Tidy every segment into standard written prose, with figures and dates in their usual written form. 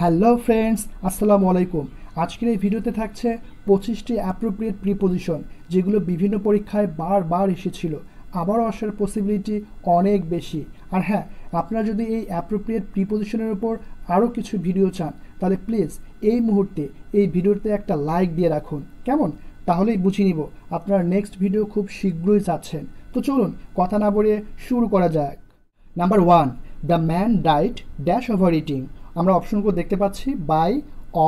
Hello friends, আসসালামু আলাইকুম। আজকের এই ভিডিওতে থাকছে 25টি অ্যাপ্রোপ্রিয়েট প্রিপোজিশন, যেগুলো বিভিন্ন পরীক্ষায় বারবার এসেছিল। আবারও আসার পসিবিলিটি অনেক বেশি। আর হ্যাঁ, আপনারা যদি এই অ্যাপ্রোপ্রিয়েট প্রিপোজিশনের উপর আরও কিছু ভিডিও চান, তাহলে প্লিজ এই মুহূর্তে এই ভিডিওতে একটা লাইক দিয়ে রাখুন, কেমন? তাহলেই বুঝে নিব আপনারা নেক্সট ভিডিও খুব শীঘ্রই চাচ্ছেন। তো চলুন কথা না বলে শুরু করা যাক। Number 1, the man died dash over eating. আমরা অপশনগুলো দেখতে পাচ্ছি বাই,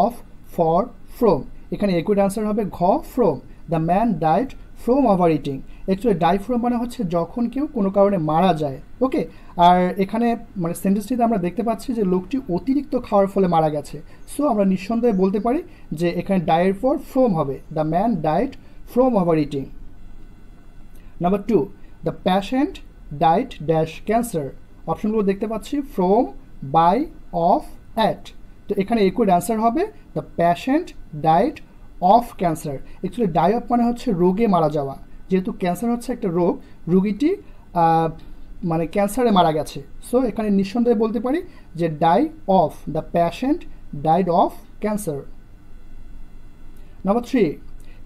অফ, ফর, ফ্রম। এখানে একুইড আনসার হবে ঘ, from. The man died from over eating. Actually die from মানে হচ্ছে যখন কেউ কোনো কারণে মারা যায়, ওকে। আর এখানে মানে সেন্টেন্সটিতে আমরা দেখতে পাচ্ছি যে লোকটি অতিরিক্ত খাওয়ার ফলে মারা গেছে। সো আমরা নিঃসন্দেহে বলতে পারি যে এখানে ডায়ের পর ফ্রম হবে। The man died from over eating. Number 2, the patient died dash cancer. অপশনগুলো দেখতে পাচ্ছি ফ্রম, বাই, অফ, অ্যাট। তো এখানে একুইড অ্যান্সার হবে the patient died of cancer. Actually die of মানে হচ্ছে রোগে মারা যাওয়া। যেহেতু ক্যান্সার হচ্ছে একটা রোগ, রোগীটি মানে ক্যান্সারে মারা গেছে। সো এখানে নিঃসন্দেহে বলতে পারি যে die of, the patient died of cancer. Number 3,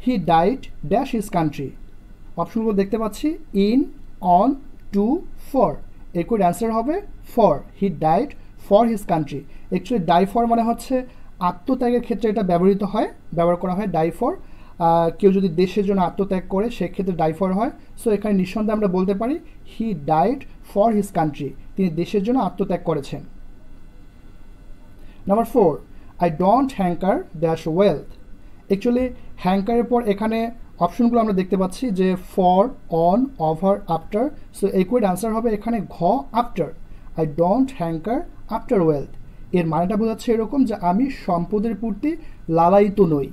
he died dash his country. অপশনগুলো দেখতে পাচ্ছি ইন, অন, টু, ফর। একুইড অ্যান্সার হবে for. He died for his country. Actually die for মানে হচ্ছে আত্মত্যাগের ক্ষেত্রে এটা ব্যবহার করা হয় ডাই ফর। কেউ যদি দেশের জন্য আত্মত্যাগ করে সেক্ষেত্রে ডাই ফর হয়। সো এখানে নিঃসন্দেহে আমরা বলতে পারি he died for his country. তিনি দেশের জন্য আত্মত্যাগ করেছেন। Number 4, I don't hanker dash wealth. Actually হ্যাঙ্কারের পর এখানে অপশনগুলো আমরা দেখতে পাচ্ছি যে for, on, over, after. So একুইড আনসার হবে এখানে ঘ, after. I don't hanker after wealth. এর মানেটা বোঝাচ্ছে এরকম যে আমি সম্পদের প্রতি লালায়িত নই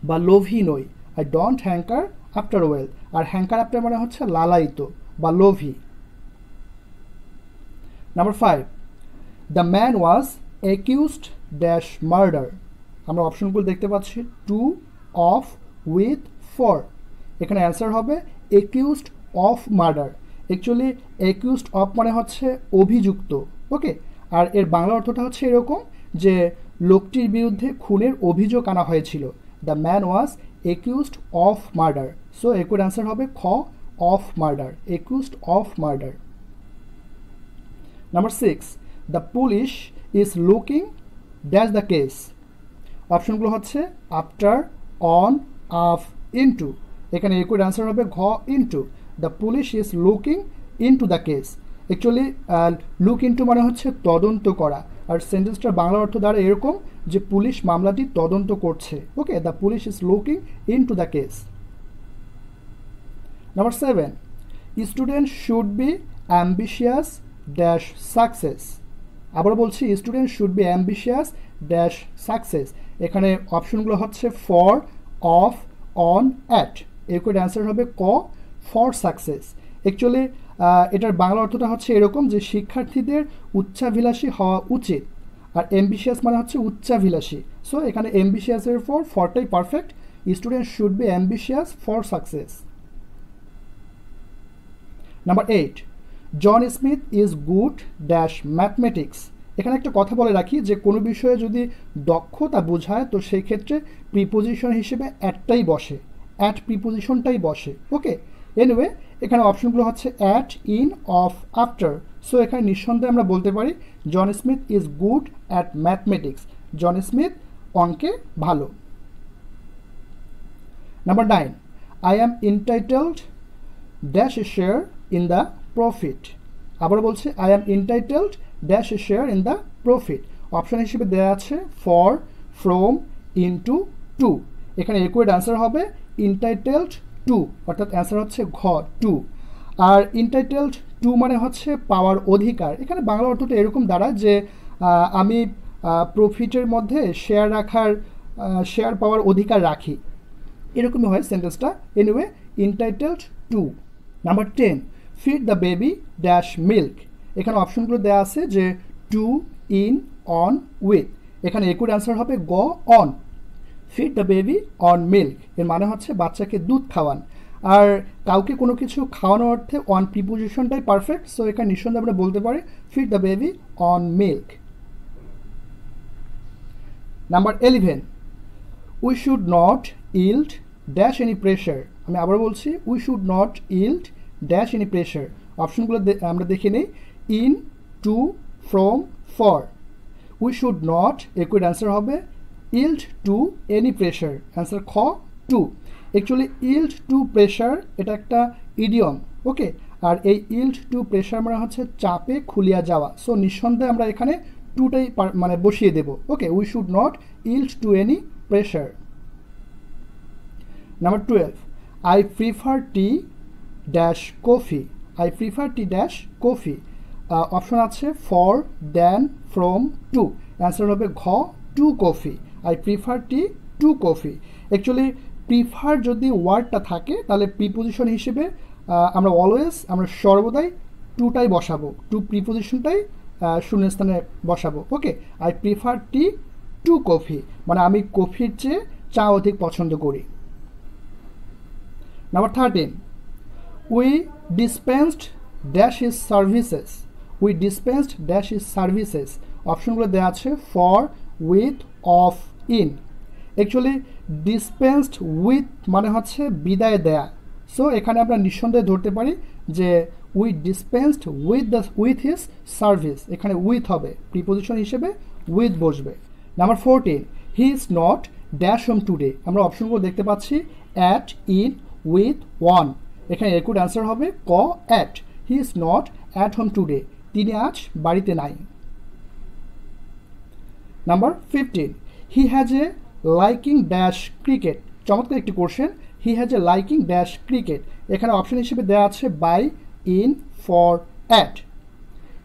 বা লোভী নই। I don't hanker after wealth. আর হ্যাঙ্কার আফটার মানে হচ্ছে লালায়িত বা লোভী। Number 5, the man was accused dash murder. আমরা অপশনগুলো দেখতে পাচ্ছি টু, অফ, উইথ, ফর। এখানে অ্যান্সার হবে অ্যাকিউজড অফ মার্ডার। অ্যাকচুয়ালি অ্যাকিউজড অফ মানে হচ্ছে অভিযুক্ত, ওকে। আর এর বাংলা অর্থটা হচ্ছে এরকম যে লোকটির বিরুদ্ধে খুনের অভিযোগ আনা হয়েছিল। The man was accused of murder. So একুইড answer হবে খ, of murder. Accused of murder. Number 6, the police is looking dash the case. অপশনগুলো হচ্ছে আফটার, অন, অফ, ইনটু। এখানে একুইড অ্যান্সার হবে ঘ, into. The police is looking into the case. Actually look into মানে হচ্ছে তদন্ত করা। আর সেন্টেন্সটার বাংলা অর্থ দ্বারা এরকম যে পুলিশ মামলাটি তদন্ত করছে, okay. The police is looking into the case. Number 7, student should be ambitious dash success. আবার বলছি student should be ambitious dash success. এখানে অপশনগুলো হচ্ছে ফর, অফ, অন, অ্যাট। একুইড অ্যান্সার হবে ক, ফর সাকসেস। অ্যাকচুয়ালি এটার বাংলা অর্থটা হচ্ছে এরকম যে শিক্ষার্থীদের উচ্চাভিলাষী হওয়া উচিত। আর অ্যাম্বিশিয়াস মানে হচ্ছে উচ্চাভিলাষী। সো এখানে অ্যাম্বিশিয়াসের ফরটাই perfect. Student should be ambitious for success. Number 8, John Smith is good dash mathematics. এখানে একটা কথা বলে রাখি যে কোনো বিষয়ে যদি দক্ষতা বোঝায় তো সেই ক্ষেত্রে প্রিপোজিশন হিসেবে অ্যাটটাই বসে, অ্যাট প্রিপোজিশনটাই বসে, ওকে। এনিওয়ে এখানে অপশনগুলো হচ্ছে at, in, of, after. So এখানে নিঃসন্দেহে আমরা বলতে পারি John Smith is good at mathematics. John Smith অঙ্কে ভালো। Number 9, I am entitled dash a share in the profit. আবার বলছে I am entitled dash a share in the profit. Option হিসেবে দেওয়া আছে ফর, ফ্রম, ইনটু, টু। এখানে একুইড answer হবে ইন্টাইটেলড টু, অর্থাৎ অ্যান্সার হচ্ছে ঘ, টু। আর ইন্টাইটেলড টু মানে হচ্ছে পাওয়ার অধিকার। এখানে বাংলা অর্থটা এরকম দাঁড়ায় যে আমি প্রফিটের মধ্যে শেয়ার পাওয়ার অধিকার রাখি, এরকমই হয় সেন্টেন্সটা। Anyway entitled to. Number 10, feed the baby dash milk. এখানে অপশনগুলো দেওয়া আছে যে টু, ইন, অন, উইথ। এখানে একুইড অ্যান্সার হবে গ, on. Feed the baby on milk এর মানে হচ্ছে বাচ্চাকে দুধ খাওয়ান। আর কাউকে কোনো কিছু খাওয়ানোর অর্থে অন প্রিপোজিশনটাই পারফেক্ট। সো এখানে নিঃসন্দেহে আমরা বলতে পারি feed the baby on milk. Number 11, we should not yield dash any pressure. আমি আবার বলছি, we should not yield dash any pressure. অপশনগুলো আমরা দেখে নিই, in, to, from, for. We should not, একুইড অ্যান্সার হবে yield to any pressure, answer খ, to. Actually yield to pressure এটা একটা ইডিয়ম, ওকে। আর এই ইল্ড টু প্রেশার মানে হচ্ছে চাপে খুলিয়া যাওয়া। সো নিঃসন্দেহে আমরা এখানে টুটাই মানে বসিয়ে দেব, okay. We should not yield to any pressure. Number 12, I prefer tea dash coffee. I prefer tea dash coffee. Option আছে for, then, from, to. Answer হবে ঘ, to coffee. I prefer tea, to coffee. Actually prefer যদি ওয়ার্ডটা থাকে তাহলে preposition হিসেবে আমরা সর্বদাই টুটাই বসাবো, টু প্রিপোজিশনটাই শূন্যস্থানে বসাবো, okay. I prefer tea to coffee, মানে আমি কফির চেয়ে চা অধিক পছন্দ করি। Number 13, we dispensed dash is services. We dispensed dash is services. অপশনগুলো দেওয়া আছে for, with, of, in. Actually dispensed with মানে হচ্ছে বিদায় দেয়া। সো এখানে আমরা নিঃসন্দেহে ধরতে পারি যে we dispensed with his service. এখানে উইথ হবে, প্রিপোজিশন হিসেবে উইথ বসবে। Number 14, he is not dash home today. আমরা অপশনগুলো দেখতে পাচ্ছি অ্যাট, ইন, উইথ, ওয়ান। এখানে একুড অ্যান্সার হবে ক, at. He is not at home today, তিনি আজ বাড়িতে নাই। Number 15, he has a liking dash cricket. চমৎকার একটি question, he has a liking dash cricket. এখানে অপশন হিসেবে দেওয়া আছে বাই, ইন, ফর, অ্যাট।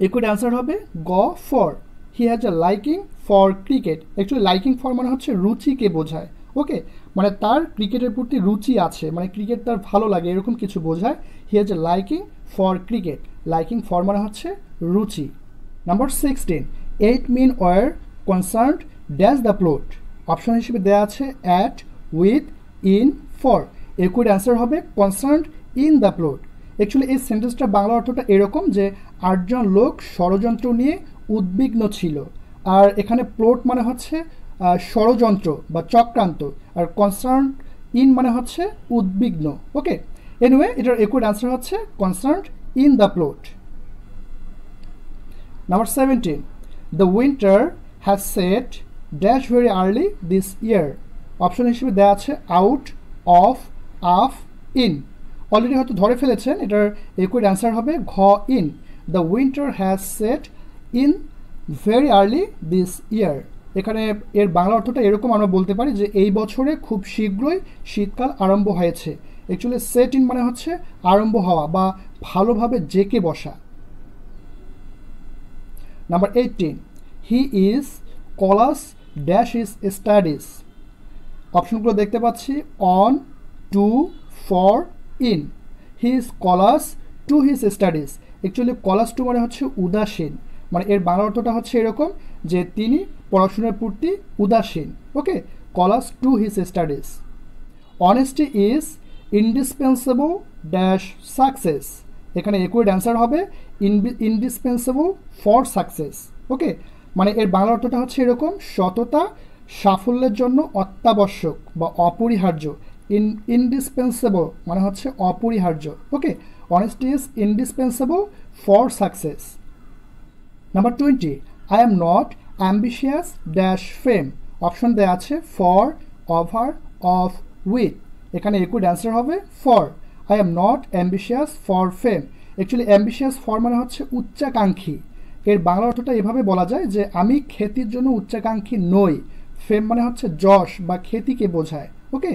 একুইড অ্যান্সার হবে গ, for. He has a liking for cricket. Actually liking for মানে হচ্ছে রুচিকে বোঝায়, ওকে। মানে তার ক্রিকেটের প্রতি রুচি আছে, মানে ক্রিকেট তার ভালো লাগে এরকম কিছু বোঝায়। He has a liking for cricket. Liking for মানে হচ্ছে রুচি। Number 16, 8 men were concerned dash the plot. Option হিসেবে দেওয়া আছে অ্যাট, উইথ, ইন, ফর। একুইড অ্যান্সার হবে concerned in the plot. Actually এই সেন্টেন্সটা বাংলা অর্থটা এরকম যে 8 জন লোক ষড়যন্ত্র নিয়ে উদ্বিগ্ন ছিল। আর এখানে প্লট মানে হচ্ছে ষড়যন্ত্র বা চক্রান্ত, আর কনসার্ন ইন মানে হচ্ছে উদ্বিগ্ন, ওকে। এনিওয়ে এটার একুইড অ্যান্সার হচ্ছে concerned in the plot. Number 17, the winter has set dash very early this year. Option হিসেবে দেওয়া আছে আউট, অফ, আফ, ইন। অলরেডি হয়তো ধরে ফেলেছেন, এটার একুইড অ্যান্সার হবে ঘ, in. The winter has set in very early this ইয়ার। এখানে এর বাংলা অর্থটা এরকম আমরা বলতে পারি যে এই বছরে খুব শীঘ্রই শীতকাল আরম্ভ হয়েছে। অ্যাকচুয়ালি সেট ইন মানে হচ্ছে আরম্ভ হওয়া বা ভালোভাবে জেকে বসা। Number 18, he is callous dash is studies. অপশনগুলো দেখতে পাচ্ছি on, to, for, in. He is callous to his studies. Actually callous to মানে হচ্ছে উদাসীন, মানে এর বাংলা অর্থটা হচ্ছে এরকম যে তিনি পড়াশোনার প্রতি উদাসীন, okay. Callous to his studies. Honesty is indispensable dash success. এখানে একুইড অ্যান্সার হবে ইন্ডিসপেন্সেবল ফর সাকসেস, ওকে। মানে এর বাংলা অর্থটা হচ্ছে এরকম, সততা সাফল্যের জন্য অত্যাবশ্যক বা অপরিহার্য। ইন্ডিসপেন্সেবল মানে হচ্ছে অপরিহার্য, okay. Honesty is indispensable for success. Number 20, I am not ambitious dash fame. Option দেওয়া আছে ফর, ওভার, অফ, উইথ। এখানে একুইড অ্যান্সার হবে for. I am not ambitious for fame. Actually ambitious for মানে হচ্ছে উচ্চাকাঙ্ক্ষী। এর বাংলা অর্থটা এভাবে বলা যায় যে আমি খ্যাতির জন্য উচ্চাকাঙ্ক্ষী নই। ফেম মানে হচ্ছে যশ বা খ্যাতিকে বোঝায়, okay.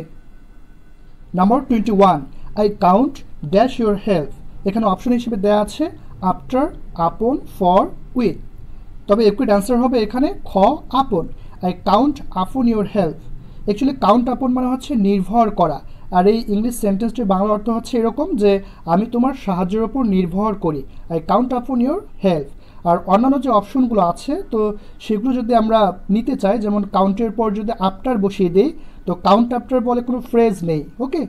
Number 21, I count dash your help. এখানে অপশন হিসেবে দেওয়া আছে আফটার, আপন, ফর, উইথ। তবে একুইড অ্যান্সার হবে এখানে খ, আপন। I count upon your help. Actually count আপন মানে হচ্ছে নির্ভর করা। আর এই ইংলিশ সেন্টেন্সটির বাংলা অর্থ হচ্ছে এরকম যে আমি তোমার সাহায্যের ওপর নির্ভর করি। I count upon your help. আর অন্যান্য যে অপশনগুলো আছে তো সেগুলো যদি আমরা নিতে চাই, যেমন কাউন্টের পর যদি আফটার বসিয়ে দিই তো কাউন্ট আফটার বলে কোনো ফ্রেজ নেই, ওকে।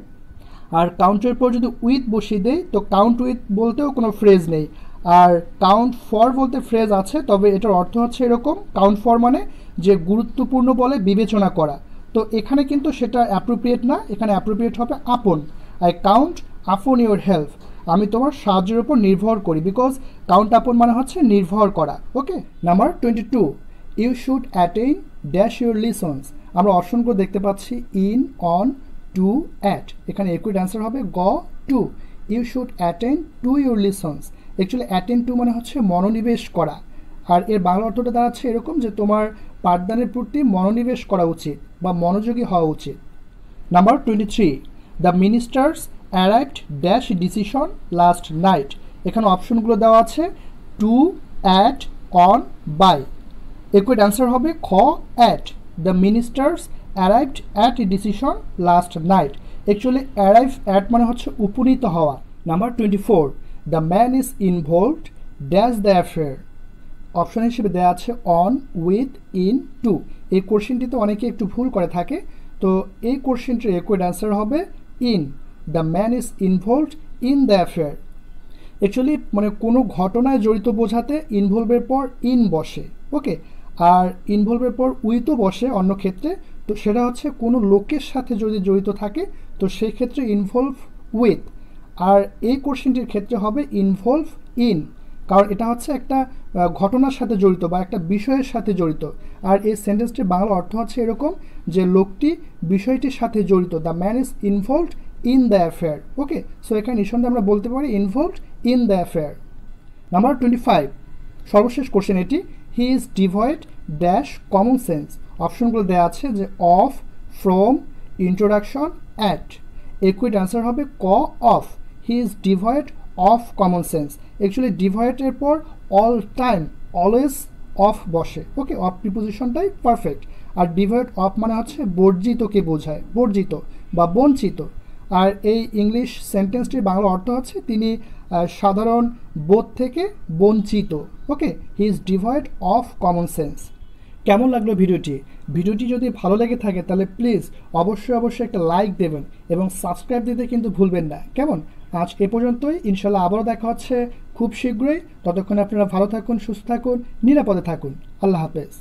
আর কাউন্টের পর যদি উইথ বসিয়ে দেই তো কাউন্ট উইথ বলতেও কোনো ফ্রেজ নেই। আর কাউন্ট ফর বলতে ফ্রেজ আছে, তবে এটার অর্থ হচ্ছে এরকম, কাউন্ট ফর মানে যে গুরুত্বপূর্ণ বলে বিবেচনা করা। তো এখানে কিন্তু সেটা অ্যাপ্রোপ্রিয়েট না, এখানে অ্যাপ্রোপ্রিয়েট হবে আপন। I count upon your help, আমি তোমার সাহায্যের উপর নির্ভর করি, বিকজ কাউন্ট আপন মানে হচ্ছে নির্ভর করা। Okay, number 22, you should attain dash your lessons. আমরা অপশনগুলো দেখতে পাচ্ছি ইন, অন, টু, অ্যাট। এখানে একুইড অ্যান্সার হবে গ, to. You should attain to your lessons. Actually attain to মানে হচ্ছে মনোনিবেশ করা, আর এর বাংলা অর্থটা দাঁড়াচ্ছে এরকম যে তোমার পাঠদানের প্রতি মনোনিবেশ করা উচিত বা মনোযোগী হওয়া উচিত। Number 23, the ministers arrived dash decision last night. এখানে অপশনগুলো দেওয়া আছে টু, অ্যাট, অন, বাই। একুইড অ্যান্সার হবে খ, at. The ministers arrived at decision last night. Actually arrive at মানে হচ্ছে উপনীত হওয়া। Number 24, the man is involved dash the affair. Option হিসেবে দেওয়া আছে অন, উইথ, ইন, টু। এই কোশ্চেনটিতে অনেকে একটু ভুল করে থাকে, তো এই কোশ্চেনটির একুইড অ্যান্সার হবে in. The man is involved in the affair. Actually মানে কোনো ঘটনায় জড়িত বোঝাতে ইনভলভের পর ইন বসে। ওকে, আর ইনভলভের পর উইথও বসে অন্য ক্ষেত্রে, তো সেটা হচ্ছে কোনো লোকের সাথে যদি জড়িত থাকে তো সেই ক্ষেত্রে ইনভলভ উইথ। আর এই কোশ্চেনটির ক্ষেত্রে হবে ইনভলভ ইন, কারণ এটা হচ্ছে একটা ঘটনার সাথে জড়িত বা একটা বিষয়ের সাথে জড়িত। আর এই সেন্টেন্সটির বাংলা অর্থ হচ্ছে এরকম যে লোকটি বিষয়টির সাথে জড়িত। The man is involved in the affair. Okay, so এখানে নিঃসন্দেহে আমরা বলতে পারি involved in the affair. Number 25, সর্বশেষ কোশ্চেন এটি, he is devoid dash common sense. অপশনগুলো দেওয়া আছে যে অফ, ফ্রম, ইন্ট্রোডাকশন, অ্যাট। একুইড অ্যান্সার হবে ক, of. He is devoid of common sense. Actually ডিভয়েডের পর অল টাইম, অলওয়েজ অফ বসে। ওকে, অফ প্রিপোজিশনটাই পারফেক্ট। আর ডিভয়েড অফ মানে হচ্ছে বর্জিতকে বোঝায়, বর্জিত বা বঞ্চিত। আর এই ইংলিশ সেন্টেন্সটির বাংলা অর্থ হচ্ছে তিনি সাধারণ বোধ থেকে বঞ্চিত। Okay, he is devoid of common sense. কেমন লাগলো ভিডিওটি? ভিডিওটি যদি ভালো লেগে থাকে তাহলে প্লিজ অবশ্যই একটা লাইক দেবেন এবং সাবস্ক্রাইব দিতে কিন্তু ভুলবেন না। কেমন? আজ এ পর্যন্তই, ইনশাল্লাহ আবারও দেখা হচ্ছে খুব শীঘ্রই। ততক্ষণ আপনারা ভালো থাকুন, সুস্থ থাকুন, নিরাপদে থাকুন। আল্লাহ হাফেজ।